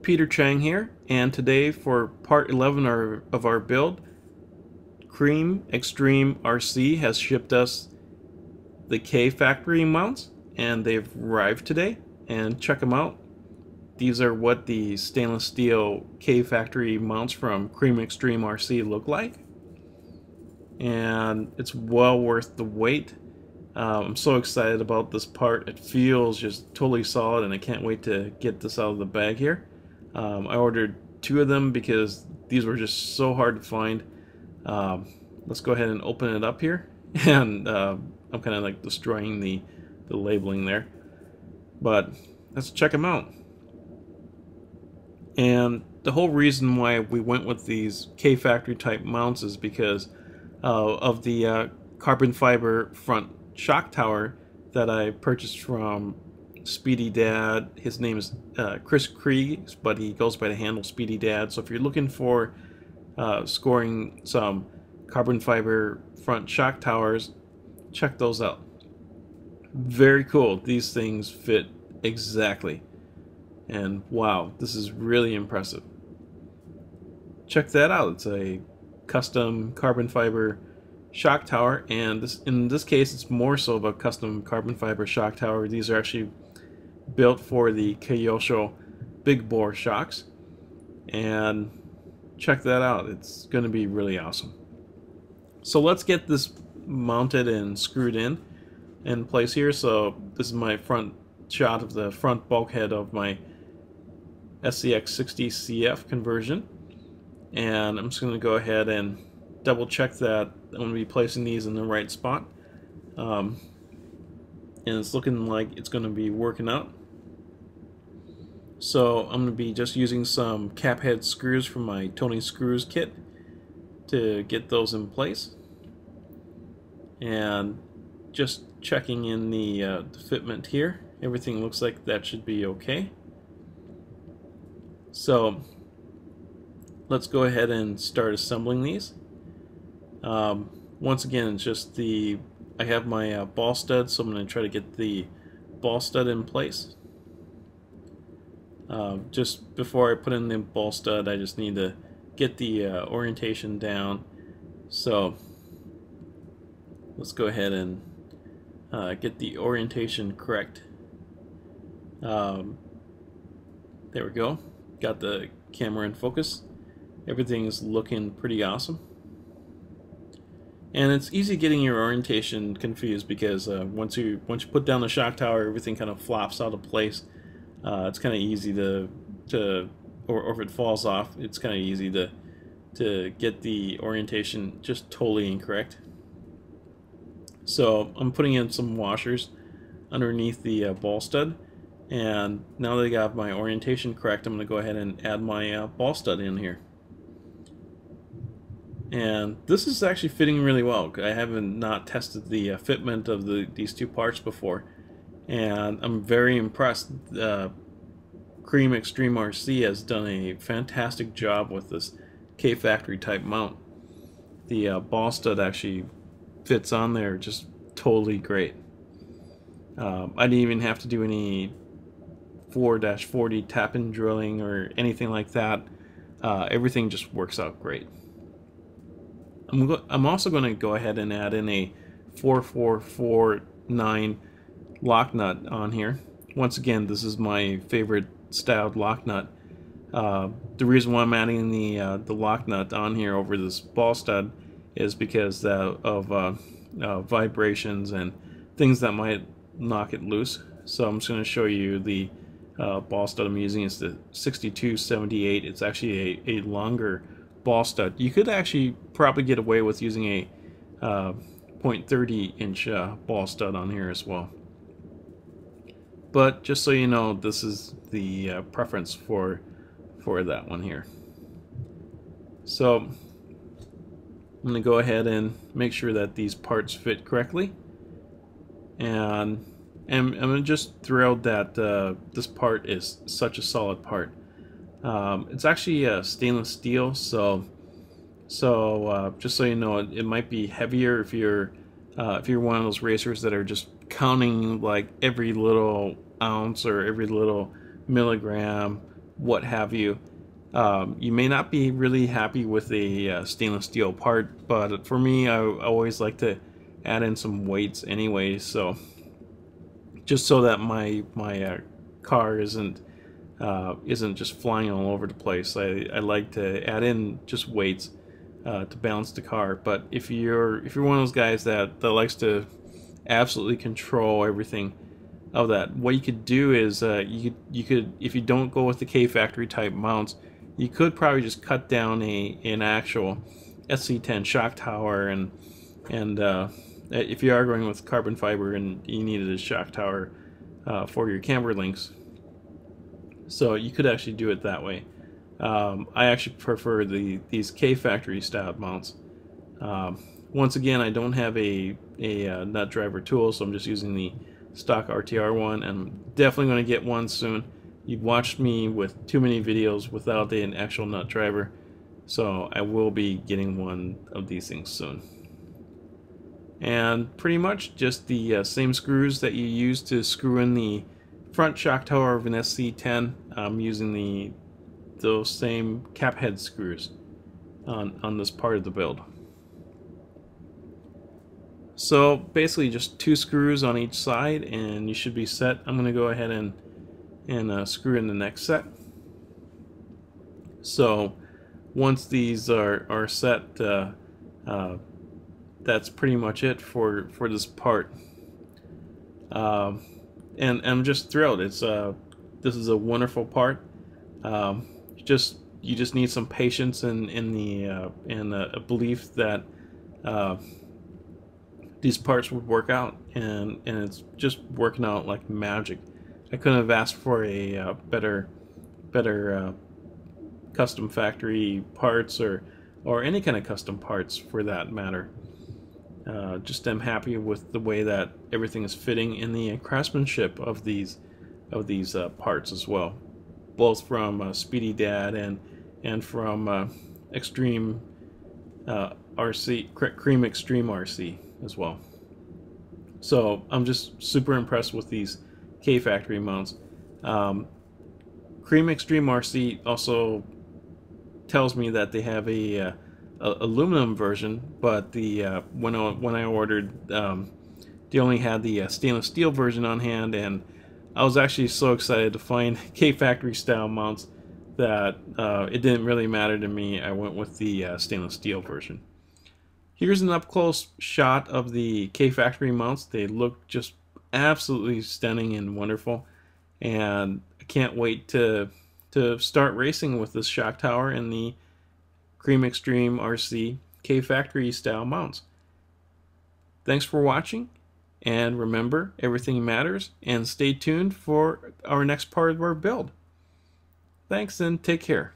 Peter Chang here, and today for part 11 of our build, Cream Extreme RC has shipped us the K Factory mounts, and they've arrived today. And check them out. These are what the stainless steel K Factory mounts from Cream Extreme RC look like, and it's well worth the wait. I'm so excited about this part. It feels just totally solid, and I can't wait to get this out of the bag here. I ordered 2 of them because these were just so hard to find. Let's go ahead and open it up here, and I'm kind of like destroying the labeling there, but let's check them out. And the whole reason why we went with these K Factory type mounts is because of the carbon fiber front shock tower that I purchased from Speedy Dad. His name is Chris Krieg, but he goes by the handle Speedy Dad. So if you're looking for scoring some carbon fiber front shock towers, check those out. Very cool. These things fit exactly, and wow, this is really impressive. Check that out. It's a custom carbon fiber shock tower, and in this case it's more so of a custom carbon fiber shock tower. These are actually built for the Kyosho big bore shocks, and check that out. It's going to be really awesome. So let's get this mounted and screwed in place here. So this is my front shot of the front bulkhead of my SCX-60 CF conversion, and I'm just going to go ahead and double check that I'm going to be placing these in the right spot, and it's looking like it's going to be working out. So I'm going to be just using some cap head screws from my Tony Screws kit to get those in place, and just checking in the fitment here. Everything looks like that should be okay. So let's go ahead and start assembling these. Once again, it's just I have my ball stud, so I'm going to try to get the ball stud in place. Just before I put in the ball stud, I just need to get the orientation down. So let's go ahead and get the orientation correct. There we go. Got the camera in focus. Everything's looking pretty awesome. And it's easy getting your orientation confused because once you put down the shock tower, everything kind of flops out of place. It's kind of easy or if it falls off, it's kind of easy to get the orientation just totally incorrect. So I'm putting in some washers underneath the ball stud, and now that I got my orientation correct, I'm going to go ahead and add my ball stud in here. And this is actually fitting really well. I haven't not tested the fitment of these 2 parts before, and I'm very impressed. Cream Extreme RC has done a fantastic job with this K Factory type mount. The ball stud actually fits on there just totally great. I didn't even have to do any 4-40 tap-in drilling or anything like that. Everything just works out great. I'm also going to go ahead and add in a 4449 lock nut on here. Once again, this is my favorite styled lock nut. The reason why I'm adding the lock nut on here over this ball stud is because of vibrations and things that might knock it loose. So I'm just going to show you the ball stud I'm using. It's the 6278. It's actually a longer ball stud. You could actually probably get away with using a 0.30 inch ball stud on here as well. But just so you know, this is the preference for that one here. So I'm going to go ahead and make sure that these parts fit correctly, and I'm just thrilled that this part is such a solid part. It's actually stainless steel, so just so you know, it might be heavier if you're one of those racers that are just counting like every little ounce or every little milligram what have you. You may not be really happy with a stainless steel part, but for me, I always like to add in some weights anyway, so just so that my car isn't just flying all over the place. I like to add in just weights to balance the car. But if you're one of those guys that likes to absolutely control everything of that, what you could do is you could, if you don't go with the K Factory type mounts, you could probably just cut down an actual SC10 shock tower, and if you are going with carbon fiber and you needed a shock tower for your camber links, so you could actually do it that way. I actually prefer these K Factory style mounts. Once again, I don't have a nut driver tool, so I'm just using the stock RTR one, and I'm definitely going to get one soon. You've watched me with too many videos without an actual nut driver, so I will be getting one of these things soon. And pretty much just the same screws that you use to screw in the front shock tower of an SC10. I'm using those same cap head screws on this part of the build. So basically just 2 screws on each side and you should be set. I'm going to go ahead and screw in the next set. So once these are set, that's pretty much it for this part. And I'm just thrilled. This is a wonderful part. You just need some patience and a belief that these parts would work out, and it's just working out like magic. I couldn't have asked for a better custom factory parts or any kind of custom parts for that matter. Just am happy with the way that everything is fitting in the craftsmanship of these parts as well, both from Speedy Dad and from Extreme RC, Cream Extreme RC as well. So I'm just super impressed with these K Factory mounts. Cream Extreme RC also tells me that they have a aluminum version, but when I ordered, they only had the stainless steel version on hand, and I was actually so excited to find K Factory style mounts that it didn't really matter to me. I went with the stainless steel version. Here's an up-close shot of the K Factory mounts. They look just absolutely stunning and wonderful, and I can't wait to start racing with this shock tower and the Cream Extreme RC K Factory style mounts. Thanks for watching, and remember, everything matters, and stay tuned for our next part of our build. Thanks and take care.